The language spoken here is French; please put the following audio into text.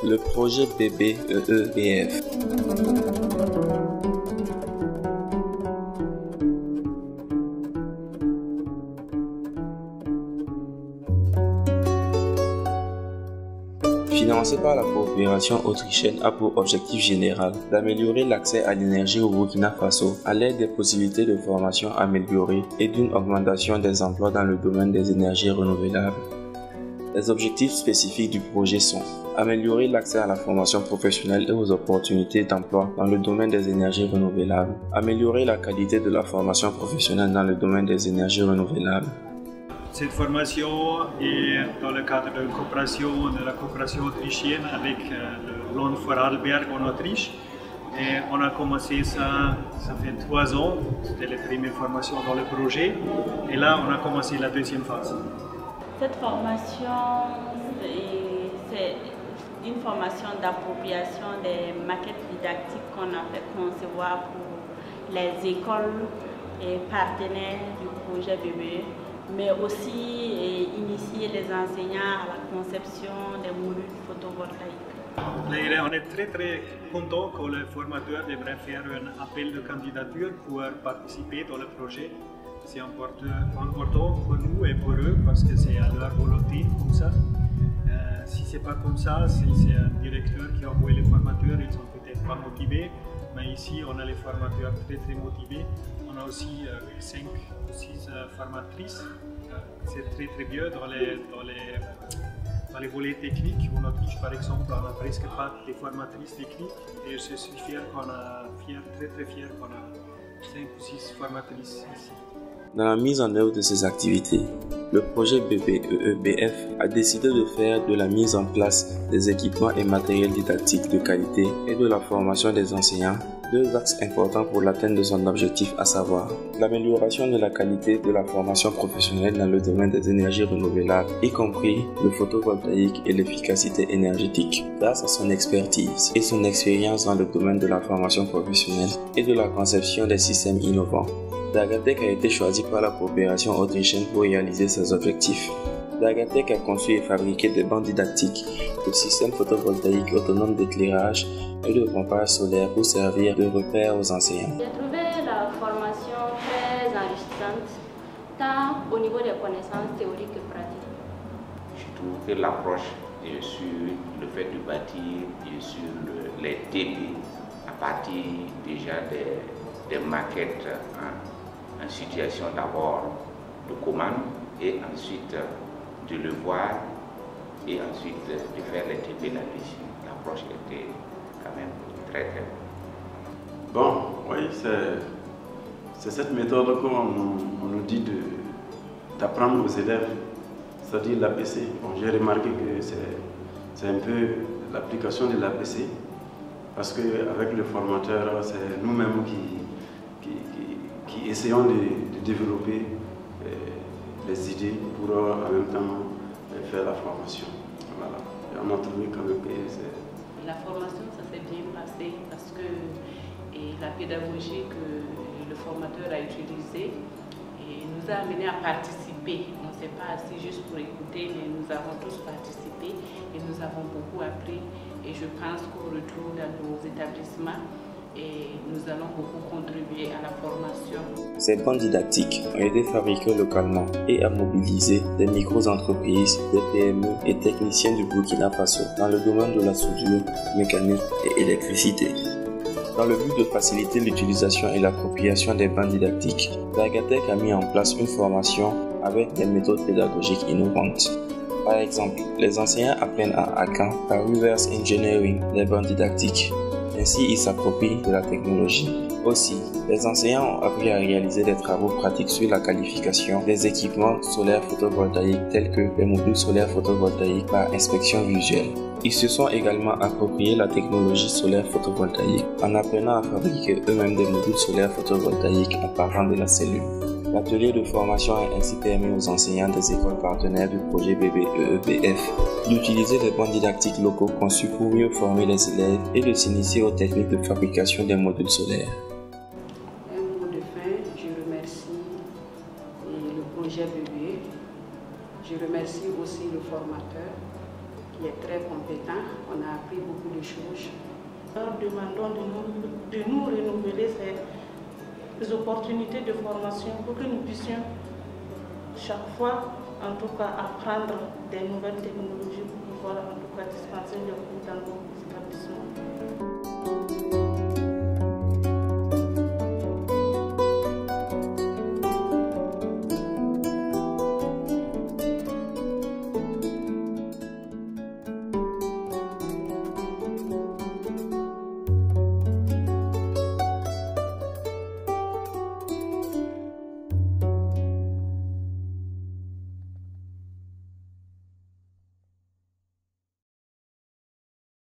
Le projet BBEEBF. Financé par la coopération autrichienne, a pour objectif général d'améliorer l'accès à l'énergie au Burkina Faso à l'aide des possibilités de formation améliorées et d'une augmentation des emplois dans le domaine des énergies renouvelables. Les objectifs spécifiques du projet sont améliorer l'accès à la formation professionnelle et aux opportunités d'emploi dans le domaine des énergies renouvelables, améliorer la qualité de la formation professionnelle dans le domaine des énergies renouvelables. Cette formation est dans le cadre de la coopération autrichienne avec le Land Vorarlberg en Autriche. Et on a commencé ça fait 3 ans, c'était la première formation dans le projet. Et là, on a commencé la deuxième phase. Cette formation, c'est une formation d'appropriation des maquettes didactiques qu'on a fait concevoir pour les écoles et partenaires du projet BBE, mais aussi initier les enseignants à la conception des modules photovoltaïques. On est très content que les formateurs devraient faire un appel de candidature pour participer dans le projet. C'est important pour nous et pour eux parce que c'est à leur volonté comme ça. Si c'est pas comme ça, si c'est un directeur qui envoie les formateurs, ils sont peut-être pas motivés. Mais ici, on a les formateurs très motivés. On a aussi 5 ou 6 formatrices. C'est très bien dans les volets techniques. En Autriche, par exemple, on n'a presque pas de formatrices techniques. Et je suis très fier qu'on a 5 ou 6 formatrices ici. Dans la mise en œuvre de ces activités, le projet BBEEBF a décidé de faire de la mise en place des équipements et matériels didactiques de qualité et de la formation des enseignants 2 axes importants pour l'atteinte de son objectif, à savoir l'amélioration de la qualité de la formation professionnelle dans le domaine des énergies renouvelables, y compris le photovoltaïque et l'efficacité énergétique. Grâce à son expertise et son expérience dans le domaine de la formation professionnelle et de la conception des systèmes innovants, Dagatec a été choisi par la coopération autrichienne pour réaliser ses objectifs. Dagatec a conçu et fabriqué des bancs didactiques, de systèmes photovoltaïques autonomes d'éclairage et de pompage solaire pour servir de repère aux enseignants. J'ai trouvé la formation très enrichissante, tant au niveau des connaissances théoriques que pratiques. Je trouve que l'approche sur le fait de bâtir et sur les TP à partir déjà des maquettes en situation d'abord de commande et ensuite de le voir et ensuite de faire les TP là-dessus. L'approche était quand même très bonne. Bon, oui, c'est cette méthode qu'on nous dit d'apprendre aux élèves, c'est-à-dire l'APC. Bon, j'ai remarqué que c'est un peu l'application de l'APC, parce qu'avec le formateur, c'est nous-mêmes qui essayons de développer les idées pour en même temps faire la formation. Voilà. Et on a trouvé quand même que c'est... La formation, ça s'est bien passé parce que la pédagogie que le formateur a utilisée nous a amené à participer. On ne s'est pas assis juste pour écouter, mais nous avons tous participé et nous avons beaucoup appris. Et je pense qu'au retour dans nos établissements, et nous allons beaucoup contribuer à la formation. Ces bancs didactiques ont été fabriqués localement et à mobiliser des micro-entreprises, des PME et techniciens du Burkina Faso dans le domaine de la soudure, mécanique et électricité. Dans le but de faciliter l'utilisation et l'appropriation des bancs didactiques, Dagatec a mis en place une formation avec des méthodes pédagogiques innovantes. Par exemple, les enseignants apprennent à Akan par reverse engineering les bancs didactiques. Ainsi, ils s'approprient de la technologie. Aussi, les enseignants ont appris à réaliser des travaux pratiques sur la qualification des équipements solaires photovoltaïques tels que les modules solaires photovoltaïques par inspection visuelle. Ils se sont également approprié la technologie solaire photovoltaïque en apprenant à fabriquer eux-mêmes des modules solaires photovoltaïques en partant de la cellule. L'atelier de formation a ainsi permis aux enseignants des écoles partenaires du projet BBEEBF d'utiliser des bancs didactiques locaux conçus pour mieux former les élèves et de s'initier aux techniques de fabrication des modules solaires. Un mot de fin, je remercie le projet BBE, je remercie aussi le formateur qui est très compétent. On a appris beaucoup de choses. Nous demandons de nous renouveler ces opportunités de formation pour que nous puissions chaque fois, en tout cas, apprendre des nouvelles technologies pour pouvoir en tout cas dispenser les cours dans nos